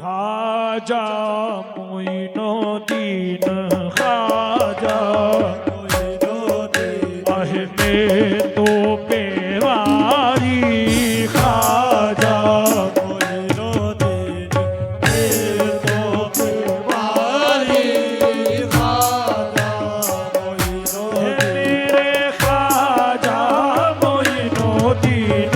ख्वाजा मोइनुद्दीन ख्वाजा मोइनुद्दीन अहमेद तो पेवारी ख्वाजा मोइनुद्दीन तो पेवारी ख्वाजा मोइनुद्दीन मेरे ख्वाजा मोइनुद्दीन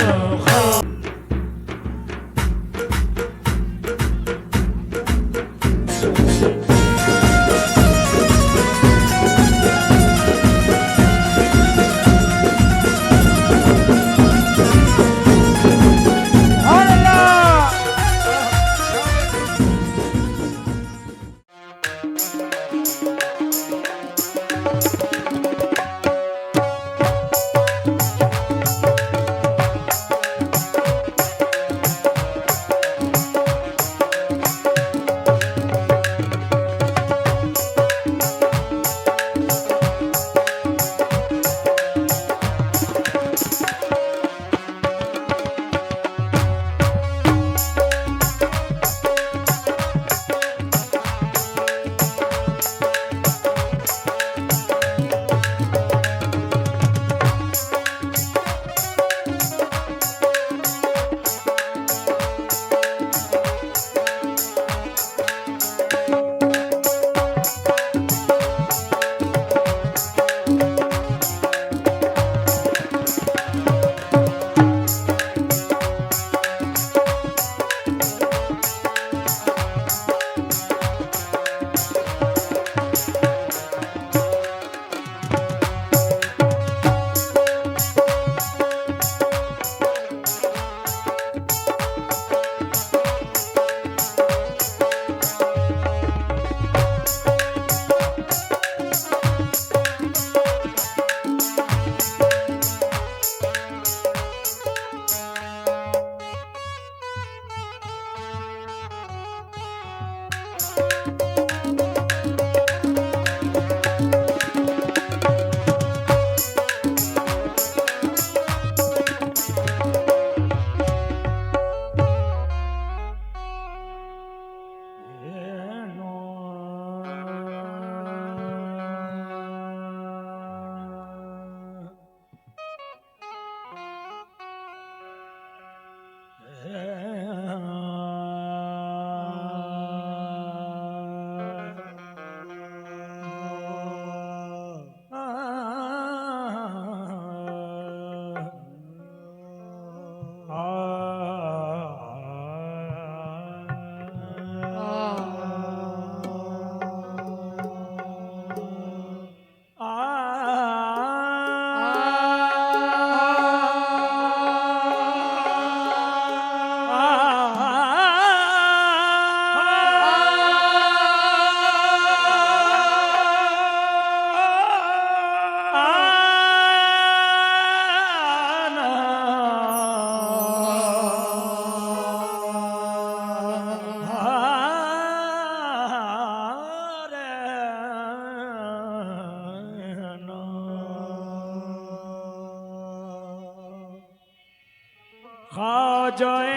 ख्वाजाए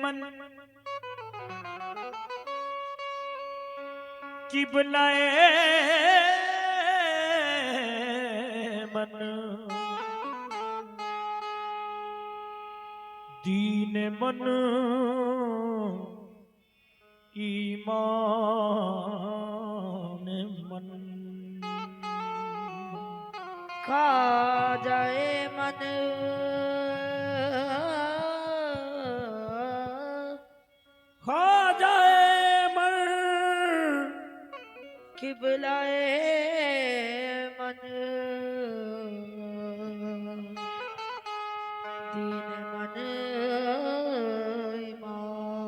मन किबलाए मन दीन मन ईमान मन ख्वाजाए मन ख्वाजाए मन किबलाए मन दीन मन ईमान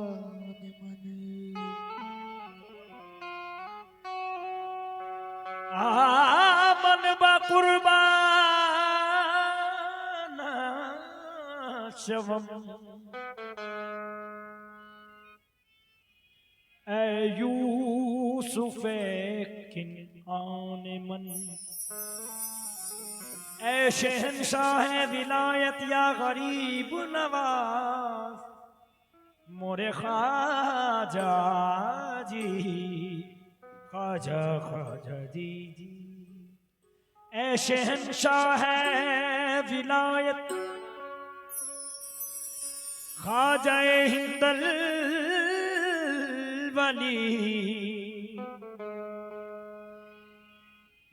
मन मन बा कुर्बान शवम ऐ यूसुफ किन मन ऐ शहंशाह विलायत या गरीब नवाज मोरे ख्वाजा जी, ख्वाजा ख्वाजा जी जी। ऐ शहंशाह है विलायत, ख्वाजा हिंदल वली,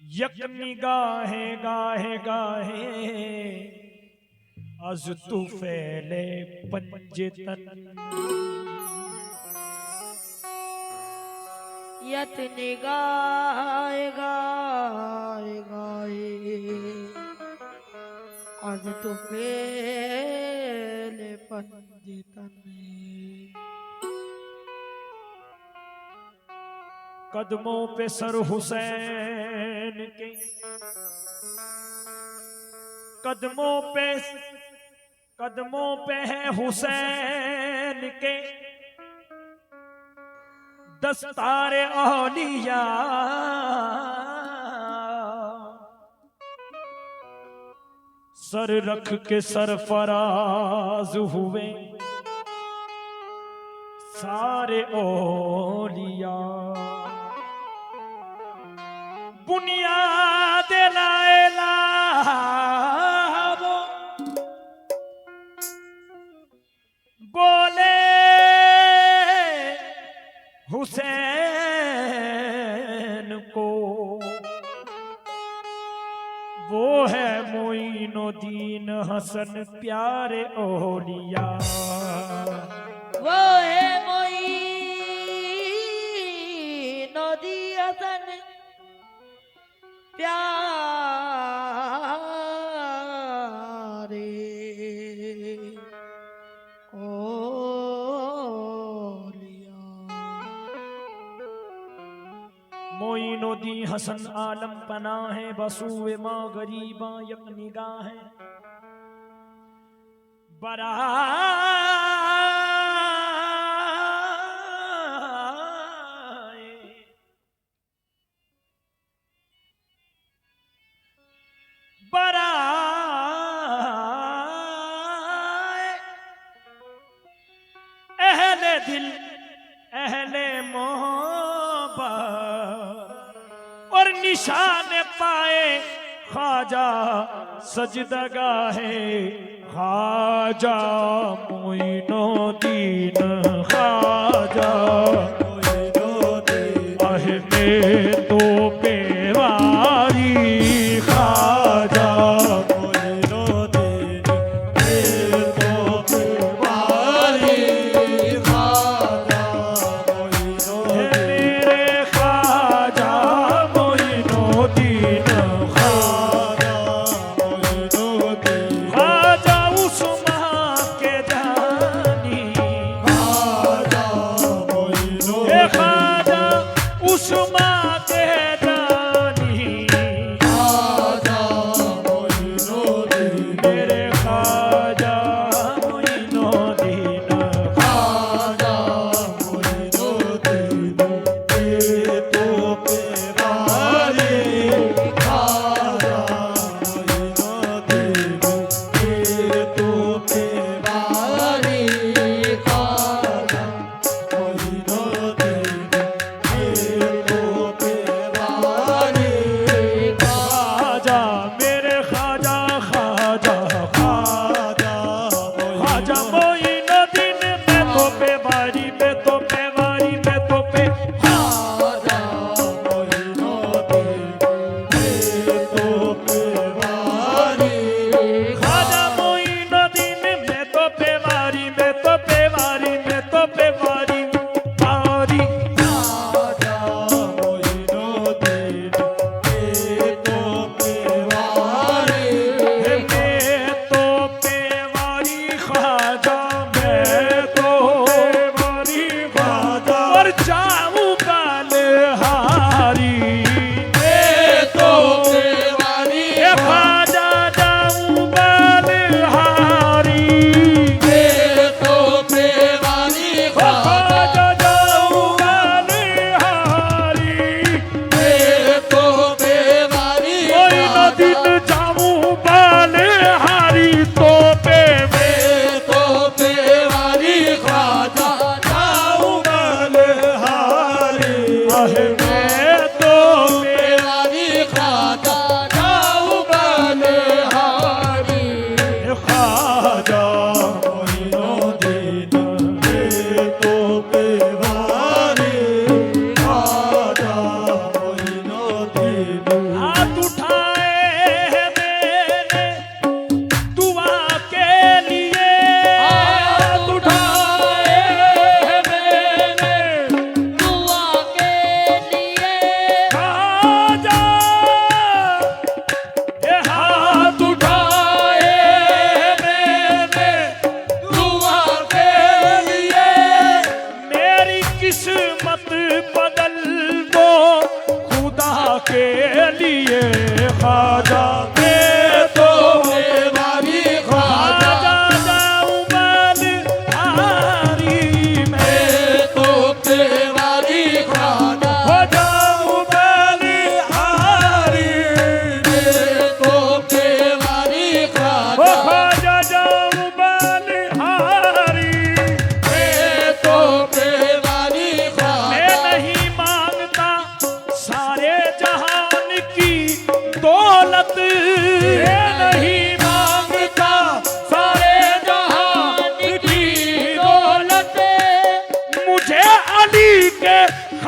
यक निगाहे गाहे गाहे अज तू फैले पंजतन। यत निगाहे गाहे गाहे आज तो फेले पंजतन। कदमों पे सर हुसैन के, कदमों पे है हुसैन के दस्तारे औलिया। सर रख के सरफराज हुए सारे औलिया। बुनियाद लाएला वो बोले हुसैन को, वो है मोइनुद्दीन हसन प्यारे औलिया। वो है मोइनुद्दीन हसन प्यारे औलिया। मोइनुद्दीन हसन आलम पना है, बसूए माँ गरीबा यक निगाह है। बरा अहले दिल अहले मोहब्बत और निशान पाए ख्वाजा सजदगाहे। ख्वाजा मोइनुद्दीन, ख्वाजा मोइनुद्दीन अहले तो बेवारी। ख्वाजा मोइनुद्दीन तो बेवारी। ख्वाजा मोइनुद्दीन मेरे ख्वाजा मोइनुद्दीन, ख्वाजा मोइनुद्दीन ख्वाजा उस्मान के जानी।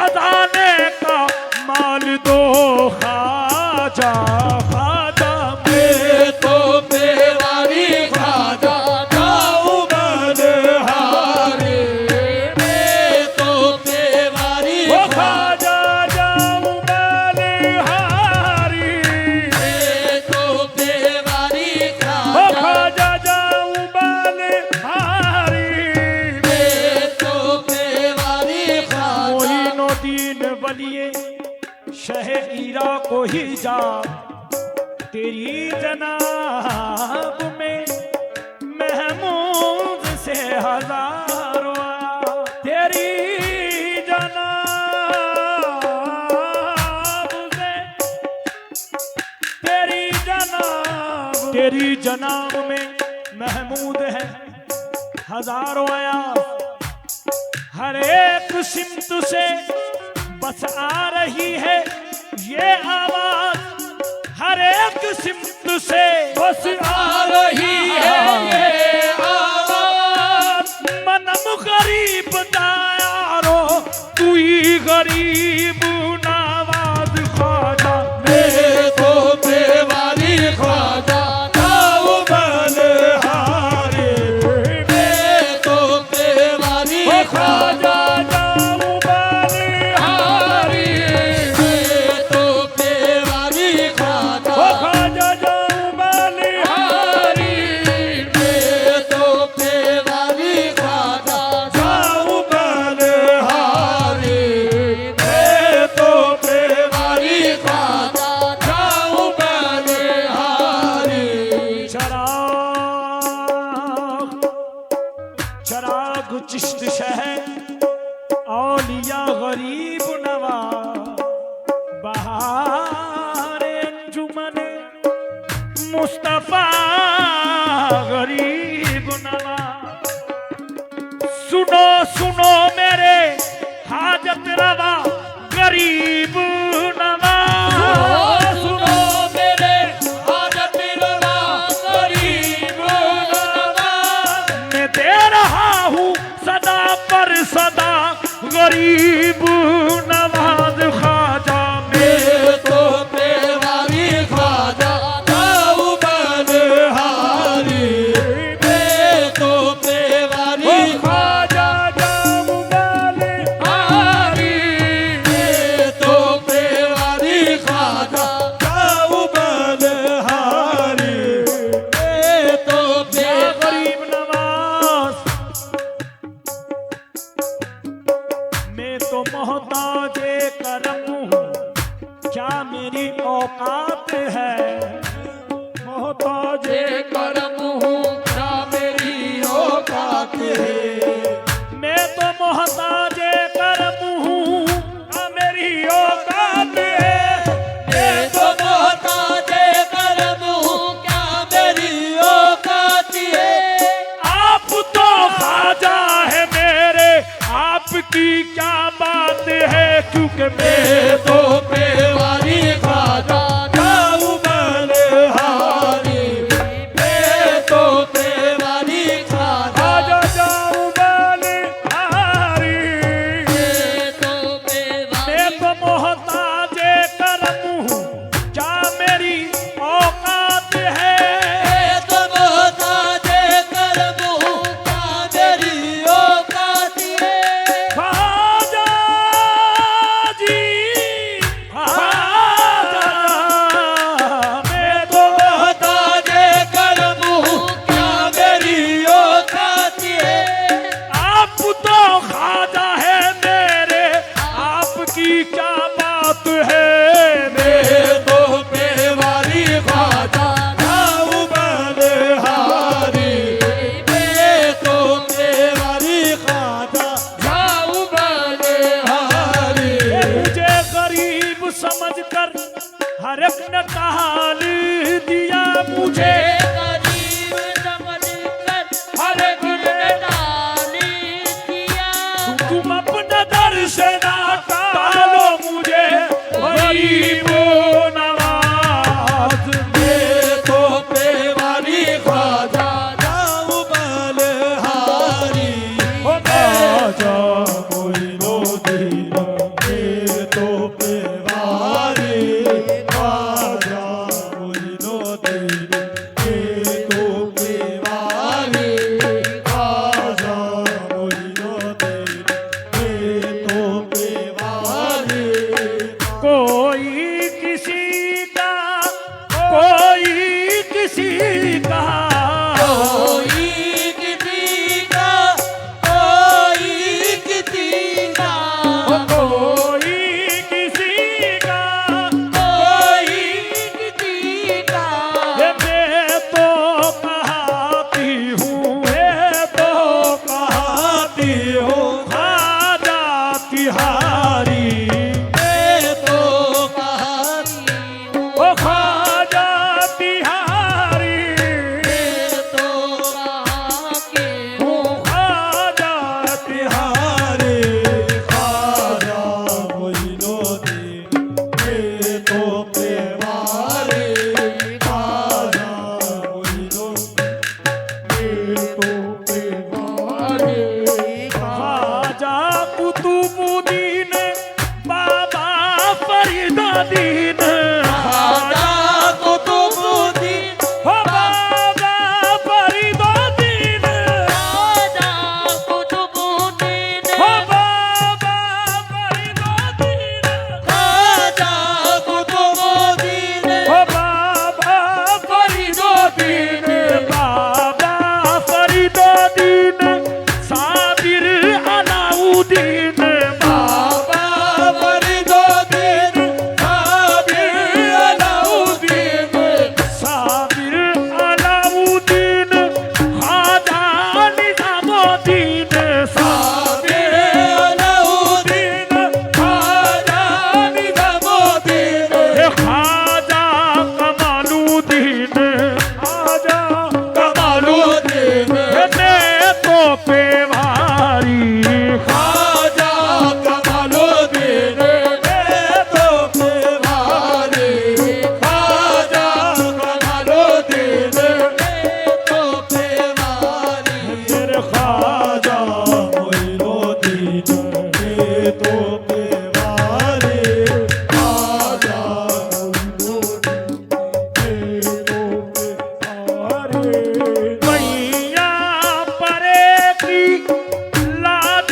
खजाने का माल दो ख्वाजा ख्वाजा मैं तो बेवारी ख्वाजा जाऊं बलहारी, मैं तो बेवारी ख्वाजा जाऊं बलहारी, मैं तो बेवारी ख्वाजा जाऊं बलहारी, मैं तो बेवारी मोइनुद्दीन वलिये शह ईरा को ही जा तेरी जनाब में महमूद से हजारों आया, तेरी जनाब से तेरी जनाब में महमूद है हजारों आया, हर एक सिमत से बस आ रही है ये आवाज, हर एक सिमत से बस आ रही है ये आवाज, मनम गरीब दायारो तू ही गरीब नवाज ख्वाजा मैं तो बेवारी ख्वाजा जाऊं बलहारी, मैं तो बेवारी ख्वाजा जाऊं बलहारी, मैं तो बेवारी ख्वाजा ख्वाजा जाऊं बलहारी, मैं तो बेवारी ख्वाजा जाऊं बलहारी, मैं तो बेवारी ख्वाजा जाऊं बलहारी। चराग चिश्त शह औलिया गरीब नवा बहार अंजुमन मुस्तफा गरीब नवा, सुनो सुनो मेरे हाजत रवा गरीब नवा, सुनो मेरे हाजत रवा गरीब नवा, मैं दे रहा हूँ सदा पर सदा गरीब नवाज ख्वाजा में मैं तो बेवारी ख्वाजा जाऊं बलहारी, मैं तो बेवारी ख्वाजा जाऊं बलहारी, मैं तो बेवारी ख्वाजा जाऊं बलहारी, मैं तो या गरीब नवाज मैं तो मोहताज करम हूँ, क्या मेरी औकात है मोहताज करम हूँ क्या मेरी औकात है, मैं तो मोहताज करम हूँ क्या मेरी औकात है, मैं तो मोहताज करम हूँ क्या मेरी औकात है, आप तो ख्वाजा है मेरे आपकी क्या बात है, क्योंकि मैं मैं तो बेवारी ख्वाजा जाऊं बलहारी, मैं तो बेवारी ख्वाजा ख्वाजा जाऊं बलहारी, मैं तो बेवारी मैं तो मोहताज करम हूँ क्या मेरी औकात है, मैं तो मोहताज करम हूँ क्या मेरी औकात है, ख्वाजा जी ख्वाजा मैं तो मोहताज करम हूँ क्या मेरी औकात है, आप तो ख्वाजा है मेरे आपकी क्या बात है, मैं तो बेवारी ख्वाजा जाऊं बलहारी, मैं तो बेवारी ख्वाजा जाऊं बलहारी, मुझे गरीब समझकर हर एक ने ताल दिया, मुझे गरीब समझकर हर एक ने डाली दिया, तुम अपना दर से ना टालो मुझे गरीब नवाज, मैं तो बेवारी ख्वाजा जाऊं बलहारी, ख्वाजा मोइनुद्दीन मैं दीन खाजा कुतुबुद्दीन हो बाबा फरीदुद्दीन खाजा कुतुबुद्दीन हो बाबा फरीदुद्दीन खाजा कुतुबुद्दीन हो बाबा फरीदुद्दीन बाबा फरीदुद्दीन साबिर अलाउद्दीन बाबा फरीदुद्दीन साबिर अलाउद्दीन साबिर अलाउद्दीन खाजा निजामुद्दीन साबिर अलाउद्दीन खाजा निजामुद्दीन खाजा कमालुद्दीन खाजा कमालुद्दीन ने तो पे भारी खाजा कमालुद्दीन ने तो पे भारी खाजा कमालुद्दीन ने तो पे भारी मेरे खाजा मोइनुद्दीन ने तो पे भारी खाजा मैया परे की लाज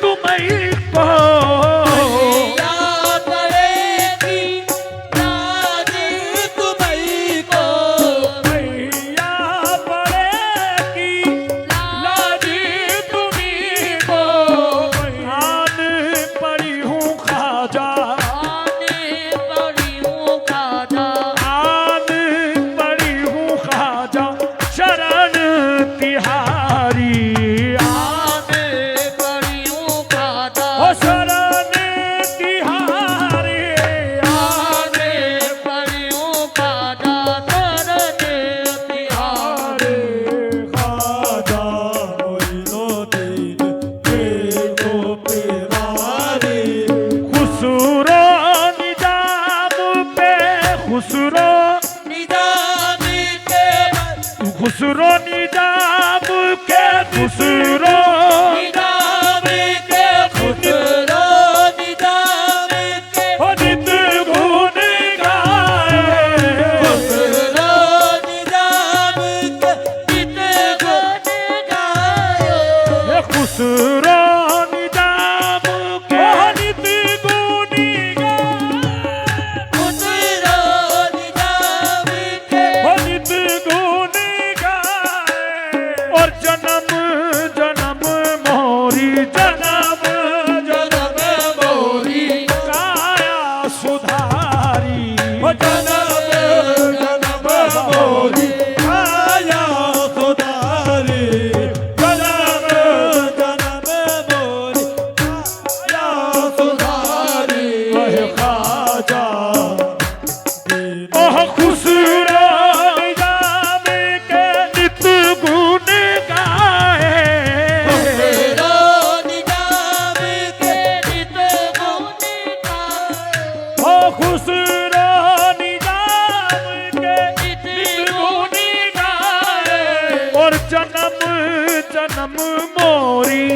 तुम्हें को या पड़ेगी लाज तुम्हीं को मैया परे की लाज तुम्हें को आन पड़ी हूँ खाजा आने पड़ी हूँ खाजा आन पड़ी हूँ खाजा शरण तिहारी आने पड़ी हूँ खाजा ओ शरण तिहारी आने पड़ी हूँ खाजा तरने तिहारे खाजा मोइनुद्दीन के तो पे भारी खुसरो निजाम पे खुसरो निजामी के खुसरो निजाम के खुसरो निजामी के खुसरो निजामी के ओ नित गुण गाए खुसरो निजामी के नित गुण गाए ये खुसरो निजाम के नित गुण गाए खुसरो निजामी के ओ नित गुण गाए और जन्म जन्म मोरी जन्म जन्म मोरी काया सुधारी ओ जन्म जन्म मोरी आया सुधारी जन्म जन्म मोरी आया सुधारी ओह खाजा ओह खुसरो निजाम के नित गुण गाए खुसरो निजाम के नित गुण गाए ओ खुसरो निजाम के नित गुण गाए और जन्म जन्म मोरी